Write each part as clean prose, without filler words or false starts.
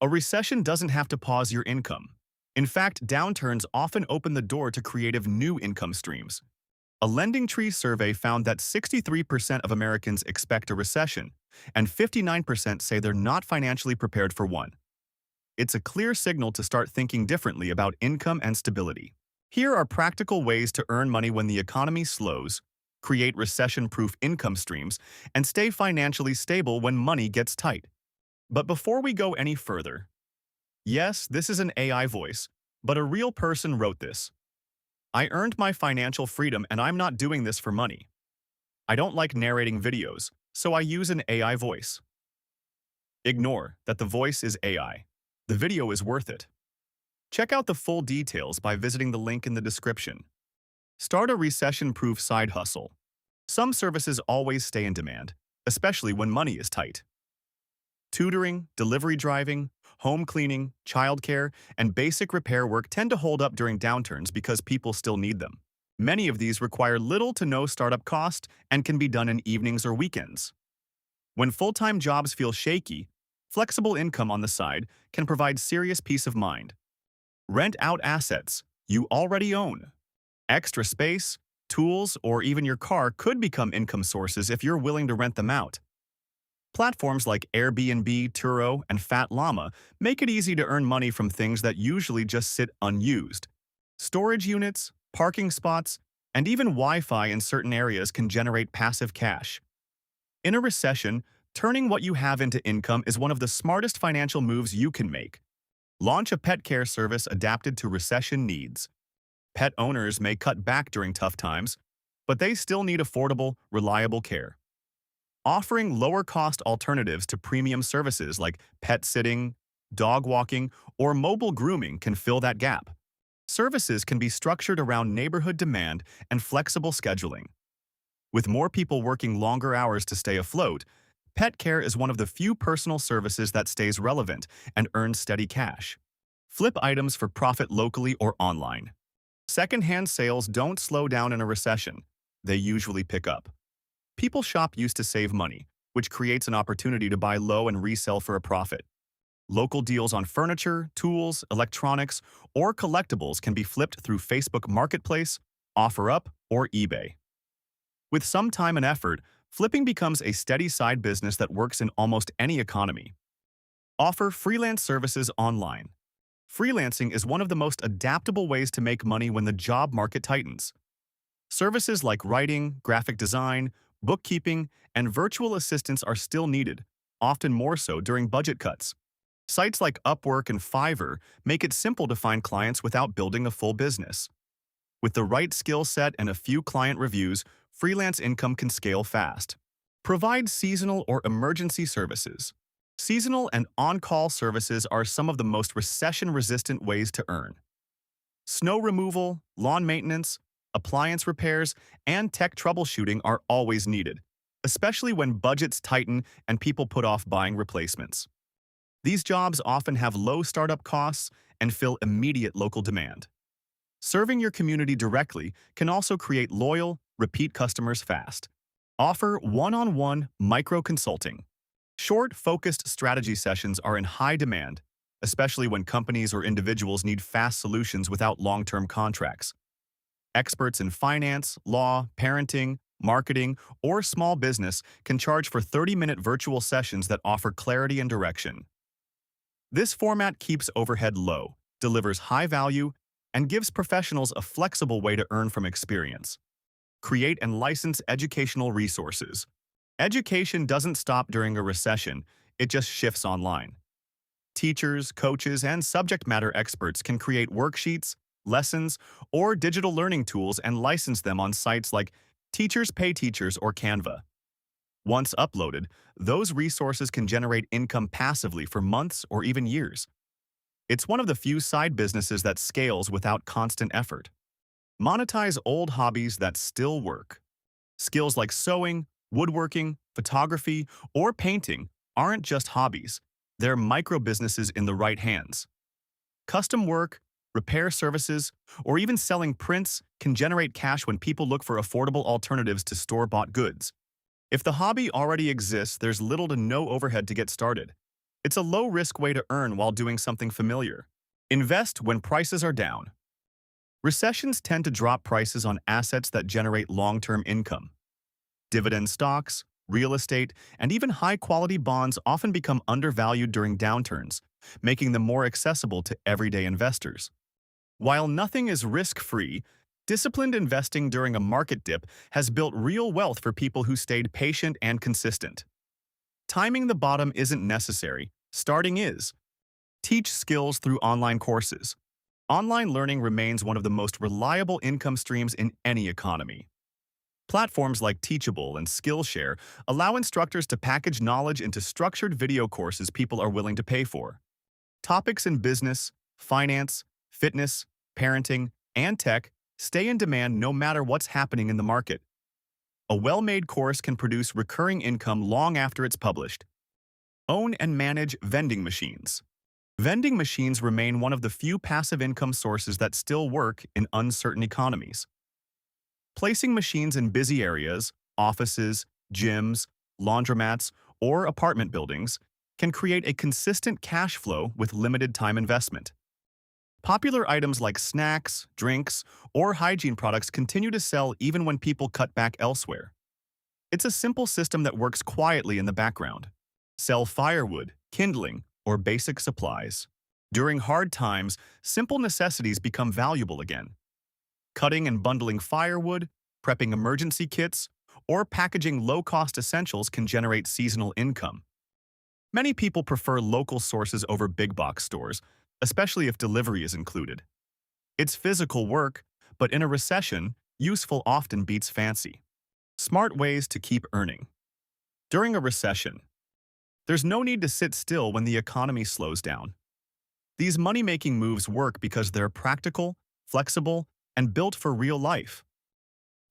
A recession doesn't have to pause your income. In fact, downturns often open the door to creative new income streams. A LendingTree survey found that 63% of Americans expect a recession, and 59% say they're not financially prepared for one. It's a clear signal to start thinking differently about income and stability. Here are practical ways to earn money when the economy slows, create recession-proof income streams, and stay financially stable when money gets tight. But before we go any further, yes, this is an AI voice, but a real person wrote this. I earned my financial freedom and I'm not doing this for money. I don't like narrating videos, so I use an AI voice. Ignore that the voice is AI. The video is worth it. Check out the full details by visiting the link in the description. Start a recession-proof side hustle. Some services always stay in demand, especially when money is tight. Tutoring, delivery driving, home cleaning, childcare, and basic repair work tend to hold up during downturns because people still need them. Many of these require little to no startup cost and can be done in evenings or weekends. When full-time jobs feel shaky, flexible income on the side can provide serious peace of mind. Rent out assets you already own. Extra space, tools, or even your car could become income sources if you're willing to rent them out. Platforms like Airbnb, Turo, and Fat Llama make it easy to earn money from things that usually just sit unused. Storage units, parking spots, and even Wi-Fi in certain areas can generate passive cash. In a recession, turning what you have into income is one of the smartest financial moves you can make. Launch a pet care service adapted to recession needs. Pet owners may cut back during tough times, but they still need affordable, reliable care. Offering lower-cost alternatives to premium services like pet sitting, dog walking, or mobile grooming can fill that gap. Services can be structured around neighborhood demand and flexible scheduling. With more people working longer hours to stay afloat, pet care is one of the few personal services that stays relevant and earns steady cash. Flip items for profit locally or online. Second-hand sales don't slow down in a recession. They usually pick up. People shop used to save money, which creates an opportunity to buy low and resell for a profit. Local deals on furniture, tools, electronics, or collectibles can be flipped through Facebook Marketplace, OfferUp, or eBay. With some time and effort, flipping becomes a steady side business that works in almost any economy. Offer freelance services online. Freelancing is one of the most adaptable ways to make money when the job market tightens. Services like writing, graphic design, bookkeeping, and virtual assistants are still needed, often more so during budget cuts. Sites like Upwork and Fiverr make it simple to find clients without building a full business. With the right skill set and a few client reviews, freelance income can scale fast. Provide seasonal or emergency services. Seasonal and on-call services are some of the most recession-resistant ways to earn. Snow removal, lawn maintenance, appliance repairs, and tech troubleshooting are always needed, especially when budgets tighten and people put off buying replacements. These jobs often have low startup costs and fill immediate local demand. Serving your community directly can also create loyal, repeat customers fast. Offer one-on-one micro-consulting. Short, focused strategy sessions are in high demand, especially when companies or individuals need fast solutions without long-term contracts. Experts in finance, law, parenting, marketing, or small business can charge for 30-minute virtual sessions that offer clarity and direction. This format keeps overhead low, delivers high value, and gives professionals a flexible way to earn from experience. Create and license educational resources. Education doesn't stop during a recession, it just shifts online. Teachers, coaches, and subject matter experts can create worksheets, lessons, or digital learning tools and license them on sites like Teachers Pay Teachers or Canva. Once uploaded, those resources can generate income passively for months or even years. It's one of the few side businesses that scales without constant effort. Monetize old hobbies that still work. Skills like sewing, woodworking, photography, or painting aren't just hobbies. They're micro-businesses in the right hands. Custom work, repair services, or even selling prints can generate cash when people look for affordable alternatives to store-bought goods. If the hobby already exists, there's little to no overhead to get started. It's a low-risk way to earn while doing something familiar. Invest when prices are down. Recessions tend to drop prices on assets that generate long-term income. Dividend stocks, real estate, and even high-quality bonds often become undervalued during downturns, making them more accessible to everyday investors. While nothing is risk-free, disciplined investing during a market dip has built real wealth for people who stayed patient and consistent. Timing the bottom isn't necessary, starting is. Teach skills through online courses. Online learning remains one of the most reliable income streams in any economy. Platforms like Teachable and Skillshare allow instructors to package knowledge into structured video courses people are willing to pay for. Topics in business, finance, fitness, parenting, and tech stay in demand no matter what's happening in the market. A well-made course can produce recurring income long after it's published. Own and manage vending machines. Vending machines remain one of the few passive income sources that still work in uncertain economies. Placing machines in busy areas, offices, gyms, laundromats, or apartment buildings can create a consistent cash flow with limited time investment. Popular items like snacks, drinks, or hygiene products continue to sell even when people cut back elsewhere. It's a simple system that works quietly in the background. Sell firewood, kindling, or basic supplies. During hard times, simple necessities become valuable again. Cutting and bundling firewood, prepping emergency kits, or packaging low-cost essentials can generate seasonal income. Many people prefer local sources over big-box stores, especially if delivery is included. It's physical work, but in a recession, useful often beats fancy. Smart ways to keep earning. During a recession, there's no need to sit still when the economy slows down. These money-making moves work because they're practical, flexible, and built for real life.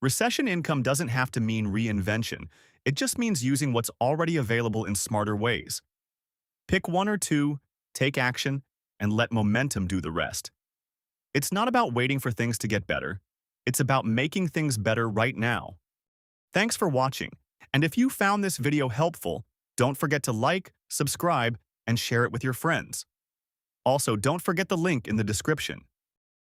Recession income doesn't have to mean reinvention. It just means using what's already available in smarter ways. Pick one or two, take action, and let momentum do the rest. It's not about waiting for things to get better. It's about making things better right now. Thanks for watching, and if you found this video helpful, don't forget to like, subscribe, and share it with your friends. Also, don't forget the link in the description.